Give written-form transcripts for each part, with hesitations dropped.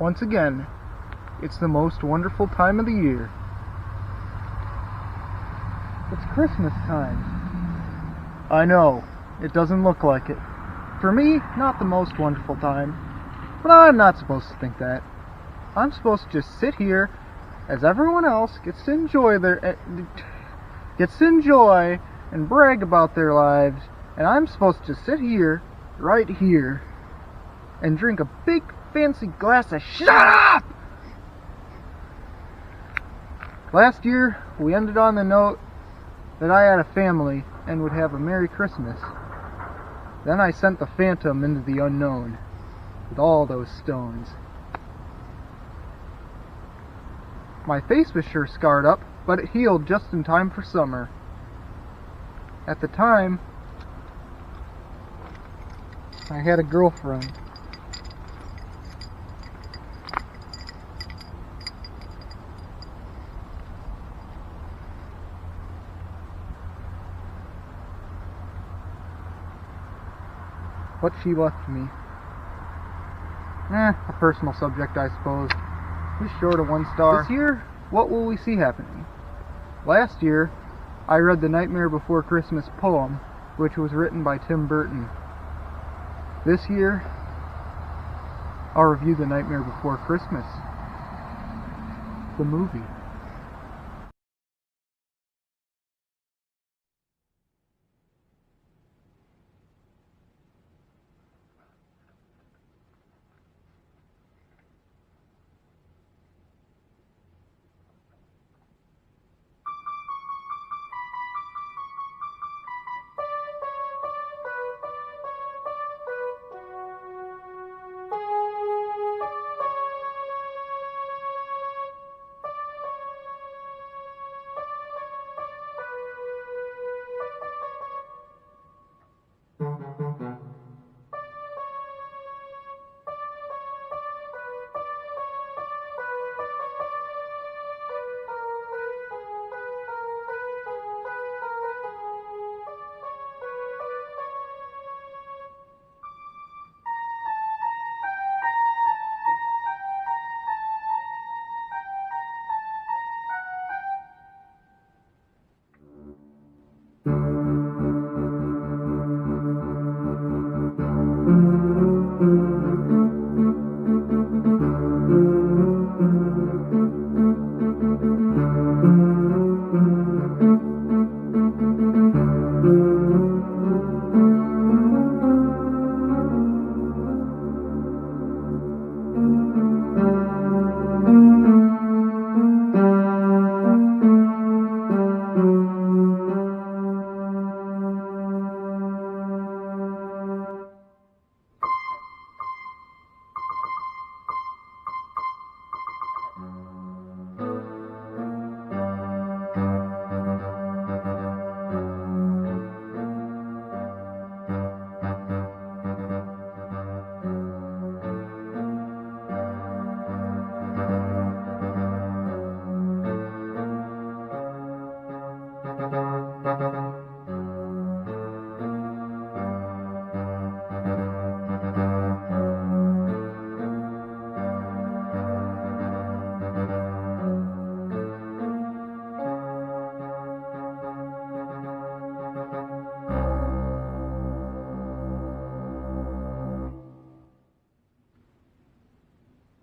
once again, it's the most wonderful time of the year. It's Christmas time. I know, it doesn't look like it. For me, not the most wonderful time, but I'm not supposed to think that. I'm supposed to just sit here as everyone else gets to enjoy and brag about their lives, and I'm supposed to sit here, right here, and drink a big fancy glass of shut up! Last year, we ended on the note that I had a family and would have a Merry Christmas. Then I sent the Phantom into the unknown with all those stones. My face was sure scarred up, but it healed just in time for summer. At the time, I had a girlfriend. But she left me. A personal subject, I suppose. Just short of 1 star. This year, what will we see happening? Last year, I read the Nightmare Before Christmas poem, which was written by Tim Burton. This year, I'll review The Nightmare Before Christmas, the movie.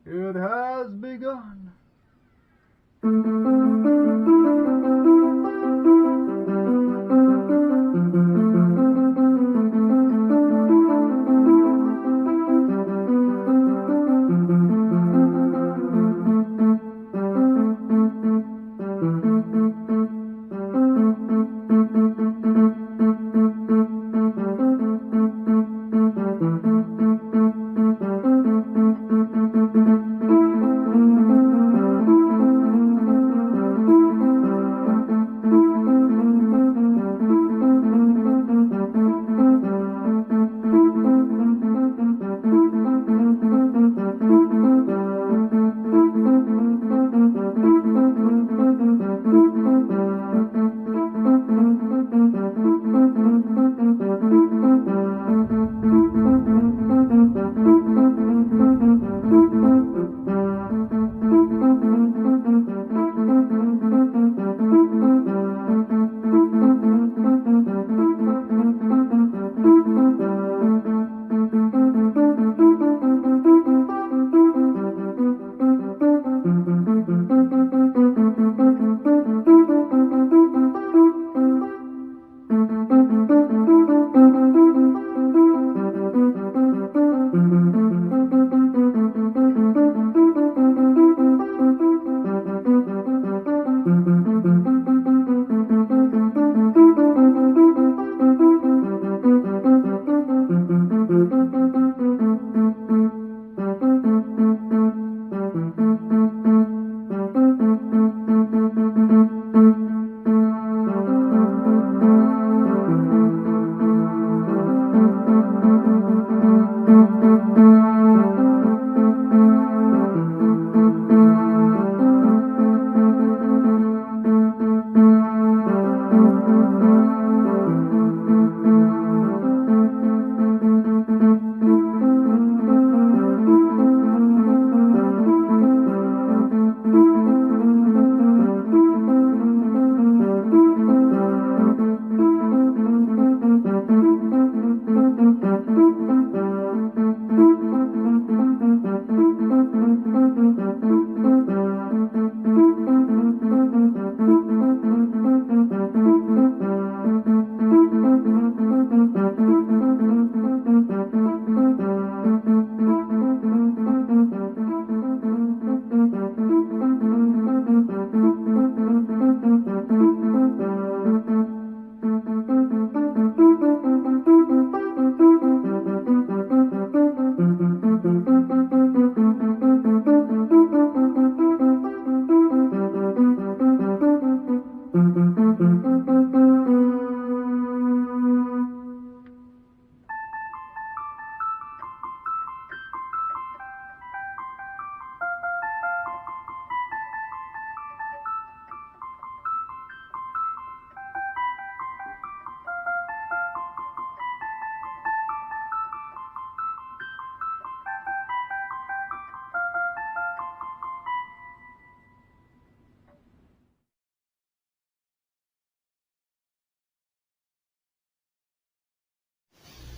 It has begun.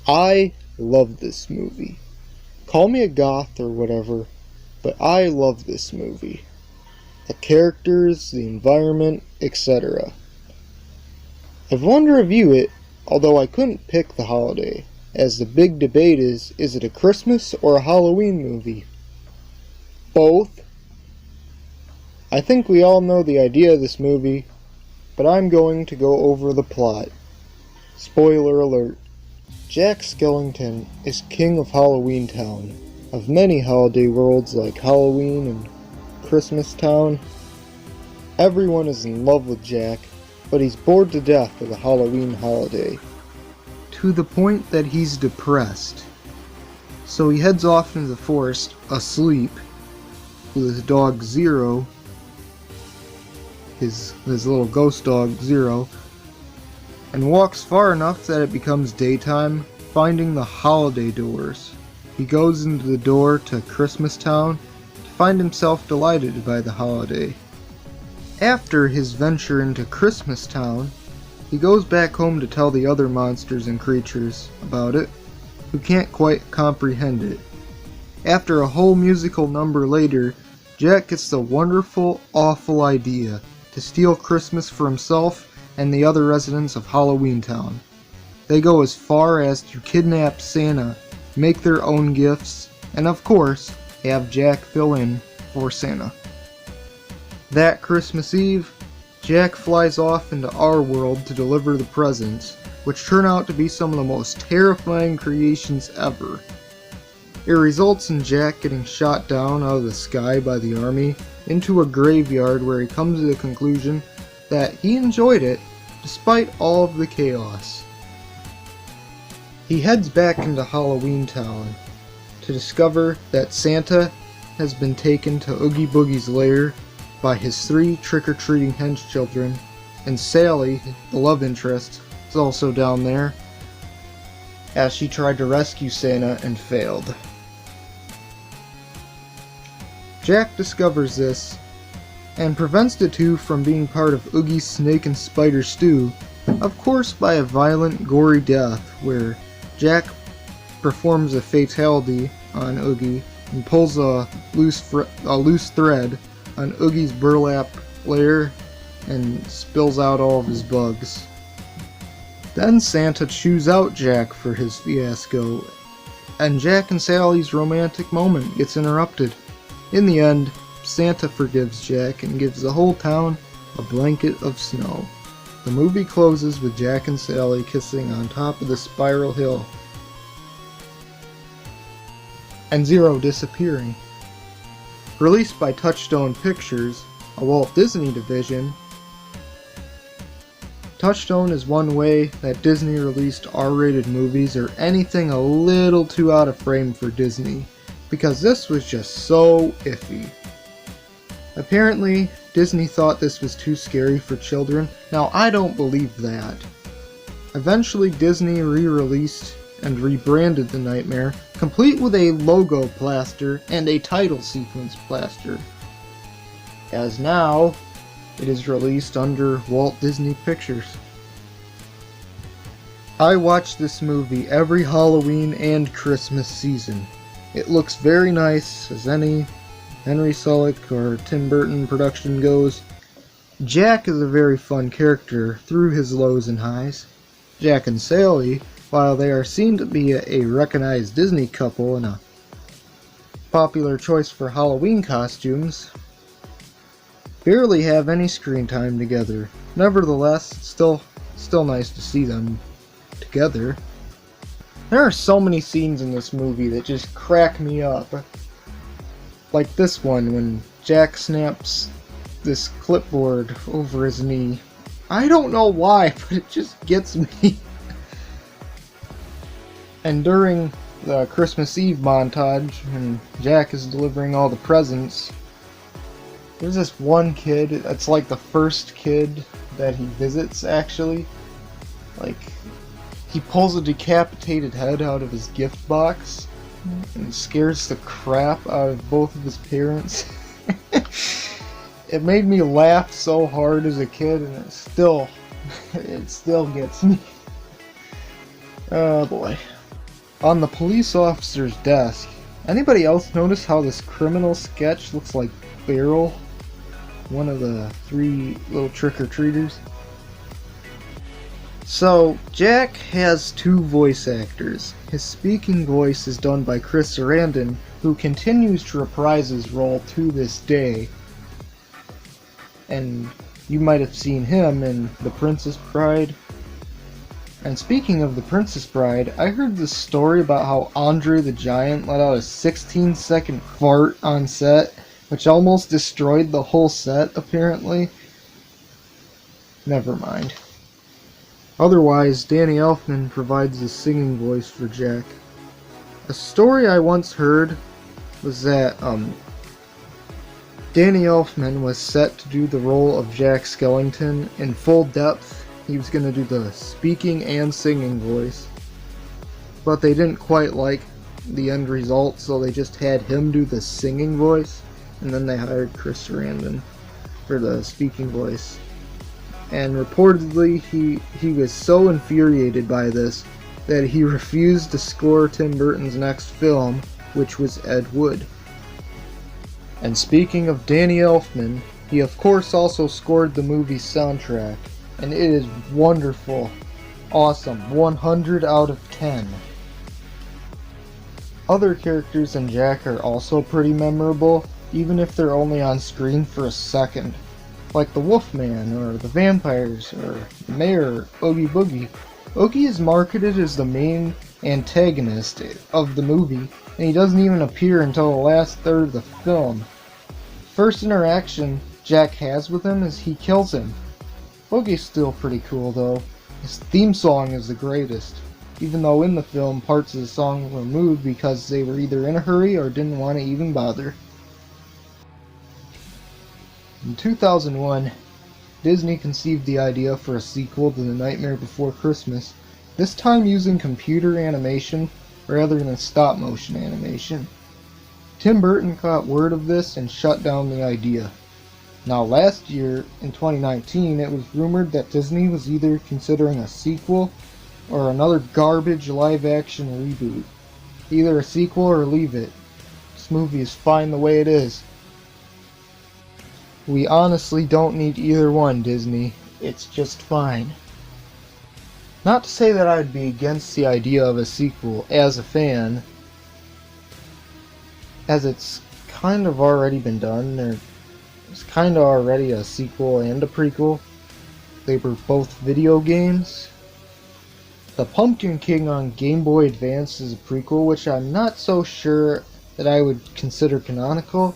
I love this movie. Call me a goth or whatever, but I love this movie. The characters, the environment, etc. I've wanted to review it, although I couldn't pick the holiday, as the big debate is it a Christmas or a Halloween movie? Both. I think we all know the idea of this movie, but I'm going to go over the plot. Spoiler alert. Jack Skellington is king of Halloween Town, of many holiday worlds like Halloween and Christmas Town. Everyone is in love with Jack, but he's bored to death of the Halloween holiday, to the point that he's depressed. So he heads off into the forest, asleep, with his dog Zero, his little ghost dog Zero, and walks far enough that it becomes daytime, finding the holiday doors. He goes into the door to Christmas Town to find himself delighted by the holiday. After his venture into Christmas Town, he goes back home to tell the other monsters and creatures about it, who can't quite comprehend it. After a whole musical number later, Jack gets the wonderful, awful idea to steal Christmas for himself and the other residents of Halloween Town. They go as far as to kidnap Santa, make their own gifts, and of course, have Jack fill in for Santa. That Christmas Eve, Jack flies off into our world to deliver the presents, which turn out to be some of the most terrifying creations ever. It results in Jack getting shot down out of the sky by the army into a graveyard where he comes to the conclusion that he enjoyed it despite all of the chaos. He heads back into Halloween Town to discover that Santa has been taken to Oogie Boogie's lair by his 3 trick-or-treating hench children, and Sally, the love interest, is also down there, as she tried to rescue Santa and failed. Jack discovers this, and prevents the two from being part of Oogie's snake and spider stew, of course by a violent, gory death, where Jack performs a fatality on Oogie and pulls a loose thread on Oogie's burlap lair and spills out all of his bugs. Then Santa chews out Jack for his fiasco, and Jack and Sally's romantic moment gets interrupted. In the end, Santa forgives Jack and gives the whole town a blanket of snow. The movie closes with Jack and Sally kissing on top of the spiral hill, and Zero disappearing. Released by Touchstone Pictures, a Walt Disney division, Touchstone is one way that Disney released R-rated movies or anything a little too out of frame for Disney, because this was just so iffy. Apparently, Disney thought this was too scary for children. Now, I don't believe that. Eventually, Disney re-released and rebranded The Nightmare, complete with a logo plaster and a title sequence plaster, as now it is released under Walt Disney Pictures. I watch this movie every Halloween and Christmas season. It looks very nice as any Henry Selick or Tim Burton production goes. Jack is a very fun character through his lows and highs. Jack and Sally, while they are seen to be a recognized Disney couple and a popular choice for Halloween costumes, barely have any screen time together. Nevertheless, it's still nice to see them together. There are so many scenes in this movie that just crack me up. Like this one when Jack snaps this clipboard over his knee. I don't know why, but it just gets me. And during the Christmas Eve montage, when Jack is delivering all the presents, there's this one kid, it's like the first kid that he visits, actually. Like, he pulls a decapitated head out of his gift box and scares the crap out of both of his parents. It made me laugh so hard as a kid, and it still gets me. Oh boy. On the police officer's desk, anybody else notice how this criminal sketch looks like Beryl, one of the 3 little trick-or-treaters? So, Jack has 2 voice actors. His speaking voice is done by Chris Sarandon, who continues to reprise his role to this day. And you might have seen him in The Princess Bride. And speaking of The Princess Bride, I heard this story about how Andre the Giant let out a 16-second fart on set, which almost destroyed the whole set, apparently. Never mind. Otherwise, Danny Elfman provides the singing voice for Jack. A story I once heard was that Danny Elfman was set to do the role of Jack Skellington in full depth. He was going to do the speaking and singing voice. But they didn't quite like the end result, so they just had him do the singing voice, and then they hired Chris Sarandon for the speaking voice. And reportedly, he was so infuriated by this that he refused to score Tim Burton's next film, which was Ed Wood. And speaking of Danny Elfman, he of course also scored the movie's soundtrack, and it is wonderful, awesome, 100 out of 10. Other characters in Jack are also pretty memorable, even if they're only on screen for a second. Like the Wolfman, or the vampires, or the mayor, Oogie Boogie. Oogie is marketed as the main antagonist of the movie, and he doesn't even appear until the last third of the film. First interaction Jack has with him is he kills him. Oogie's still pretty cool though. His theme song is the greatest, even though in the film parts of the song were removed because they were either in a hurry or didn't want to even bother. In 2001, Disney conceived the idea for a sequel to The Nightmare Before Christmas, this time using computer animation rather than stop-motion animation. Tim Burton caught word of this and shut down the idea. Now last year, in 2019, it was rumored that Disney was either considering a sequel or another garbage live-action reboot. Either a sequel or leave it. This movie is fine the way it is. We honestly don't need either one, Disney. It's just fine. Not to say that I'd be against the idea of a sequel as a fan, as it's kind of already been done. There's kind of already a sequel and a prequel. They were both video games. The Pumpkin King on Game Boy Advance is a prequel, which I'm not so sure that I would consider canonical.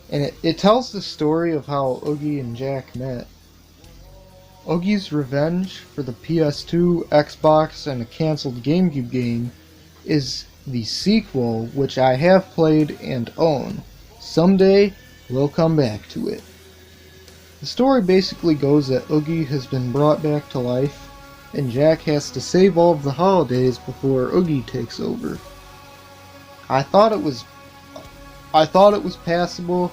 And it tells the story of how Oogie and Jack met. Oogie's Revenge for the PS2, Xbox, and a cancelled GameCube game is the sequel, which I have played and own. Someday, we'll come back to it. The story basically goes that Oogie has been brought back to life, and Jack has to save all of the holidays before Oogie takes over. I thought it was passable,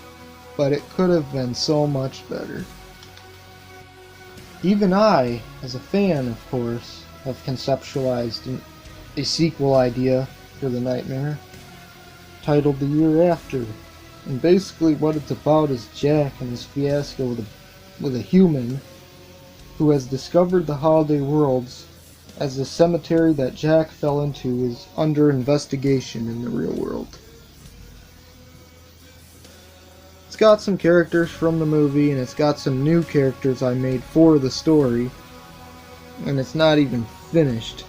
but it could have been so much better. Even I, as a fan of course, have conceptualized a sequel idea for The Nightmare, titled The Year After, and basically what it's about is Jack and his fiasco with a human who has discovered the holiday worlds as the cemetery that Jack fell into is under investigation in the real world. It's got some characters from the movie, and it's got some new characters I made for the story, and it's not even finished.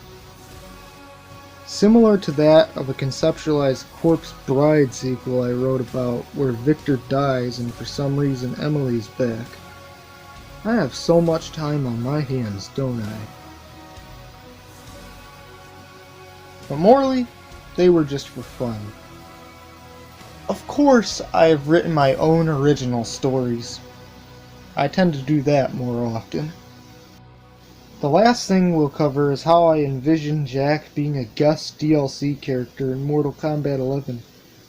Similar to that of a conceptualized Corpse Bride sequel I wrote about, where Victor dies and for some reason Emily's back. I have so much time on my hands, don't I? But morally, they were just for fun. Of course, I've written my own original stories. I tend to do that more often. The last thing we'll cover is how I envision Jack being a guest DLC character in Mortal Kombat 11.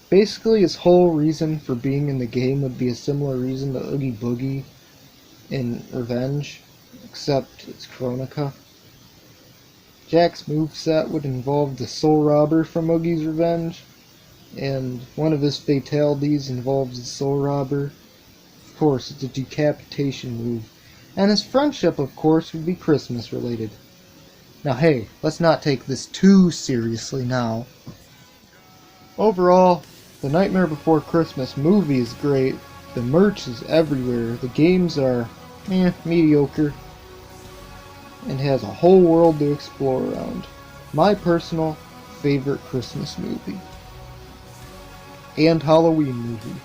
Basically, his whole reason for being in the game would be a similar reason to Oogie Boogie in Revenge, except it's Kronika. Jack's moveset would involve the Soul Robber from Oogie's Revenge, and one of his fatalities involves the Soul Robber. Of course, it's a decapitation move. And his friendship, of course, would be Christmas related. Now hey, let's not take this too seriously now. Overall, The Nightmare Before Christmas movie is great, the merch is everywhere, the games are mediocre, and has a whole world to explore around. My personal favorite Christmas movie. And Halloween movie.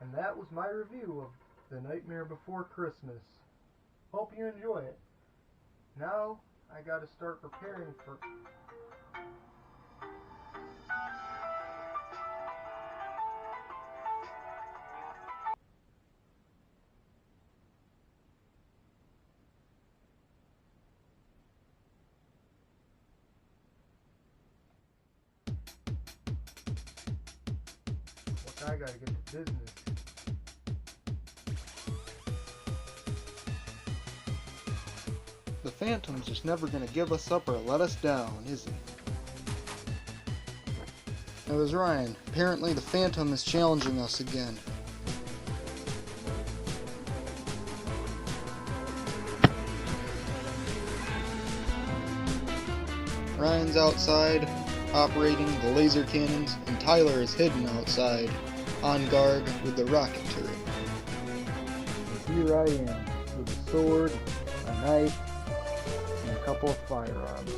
And that was my review of The Nightmare Before Christmas. Hope you enjoy it. Now, I gotta start preparing for... I gotta get to business. The Phantom's just never gonna give us up or let us down, is he? It was Ryan. Apparently the Phantom is challenging us again. Ryan's outside, operating the laser cannons, and Tyler is hidden outside, on guard with the rocket turret. And here I am, with a sword, a knife, and a couple of firearms.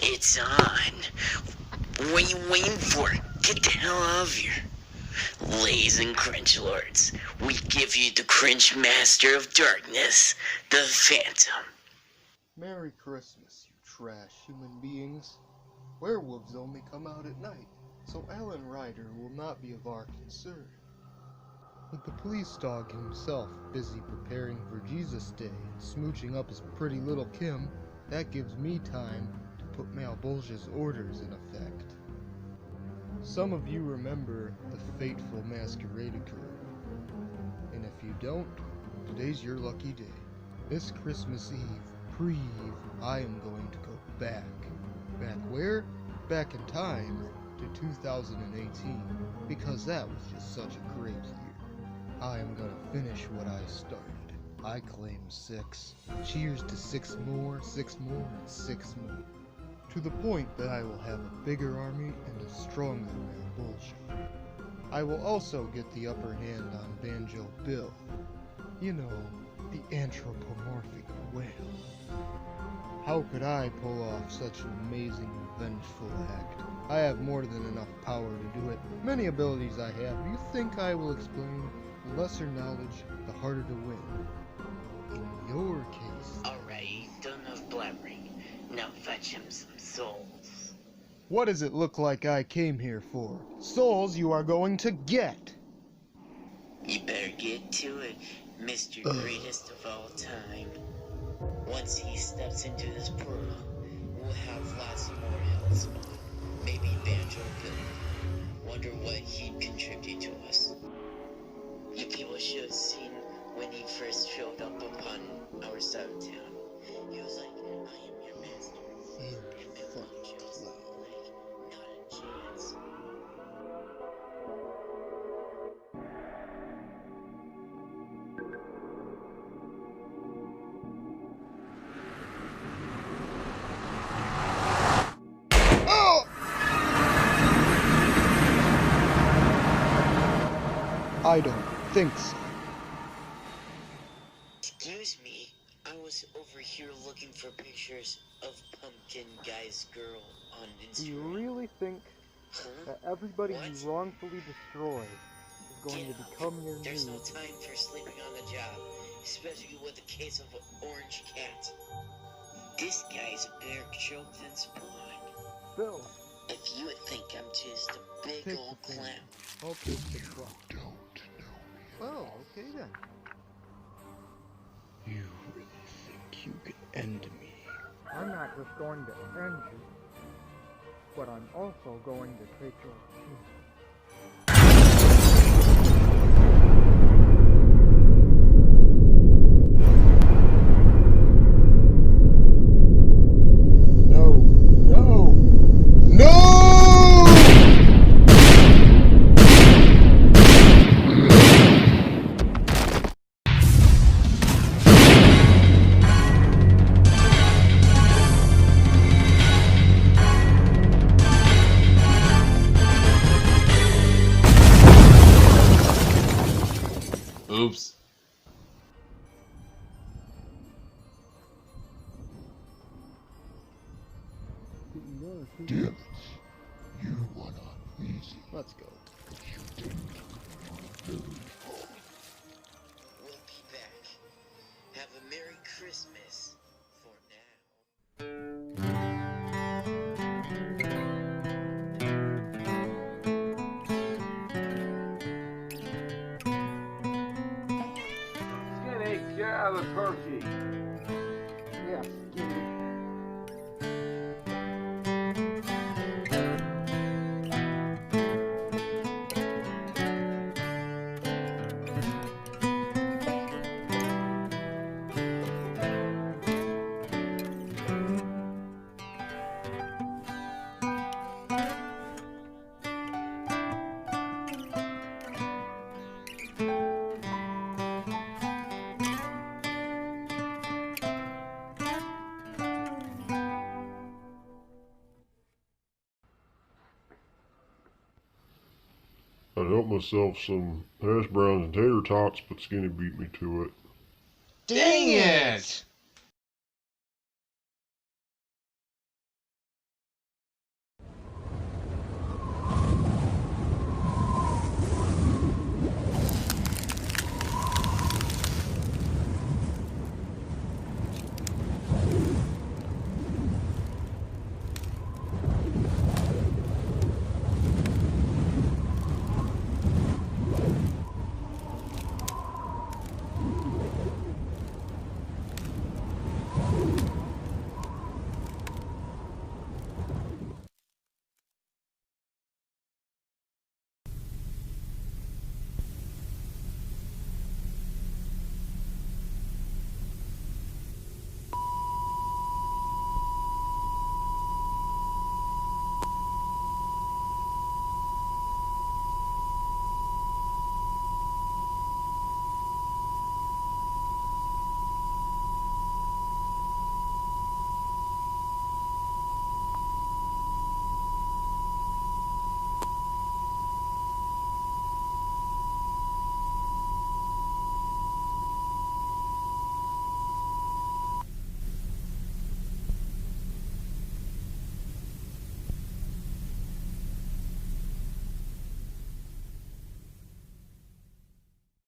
It's on. What are you waiting for? Get the hell out of here. Lays and Cringe Lords, we give you the Cringe Master of Darkness, the Phantom. Merry Christmas, you trash human beings. Werewolves only come out at night, so Alan Ryder will not be of our concern. With the police dog himself busy preparing for Jesus Day and smooching up his pretty little Kim, that gives me time to put Malbolge's orders in effect. Some of you remember the fateful masquerade occurred, and if you don't, today's your lucky day. This Christmas Eve, pre-Eve, I am going to go back. Back where? Back in time to 2018, because that was just such a great year. I am gonna finish what I started. I claim 6. Cheers to 6 more, and 6 more. To the point that I will have a bigger army and a stronger Malbolge. I will also get the upper hand on Banjo Bill. You know, the anthropomorphic whale. How could I pull off such an amazing, vengeful act? I have more than enough power to do it. Many abilities I have, you think I will explain? The lesser knowledge, the harder to win. In your case... Alright, done of blabbering. Now fetch him some souls. What does it look like I came here for? Souls you are going to get! You better get to it, Mr. Greatest of all time. Once he steps into this portal, we'll have lots more Hellspawn. Maybe Banjo Bill. Wonder what he'd contribute to us. You people should have seen when he first showed up upon our side of town. He was like, I am your master. And Banjo was like, not a chance. I don't think so. Excuse me, I was over here looking for pictures of Pumpkin Guy's girl on Instagram. Do you really think that everybody you wrongfully destroyed is going to become your There's no muse? time for sleeping on the job, especially with a case of orange cat. This guy's a better joke than Spawn. Bill, If you would think I'm just a big take old the thing. clown. I'll take the truck. Don't know me. Oh, okay then. You really think you can end me? I'm not just going to end you, but I'm also going to take your team. No! No! No! Oops. Damn it. You won on easy. Let's go. We'll be back. Have a Merry Christmas for now. Skinny, get out of the turkey. Yeah, Skinny. I helped myself some hash browns and tater tots, but Skinny beat me to it. Dang it!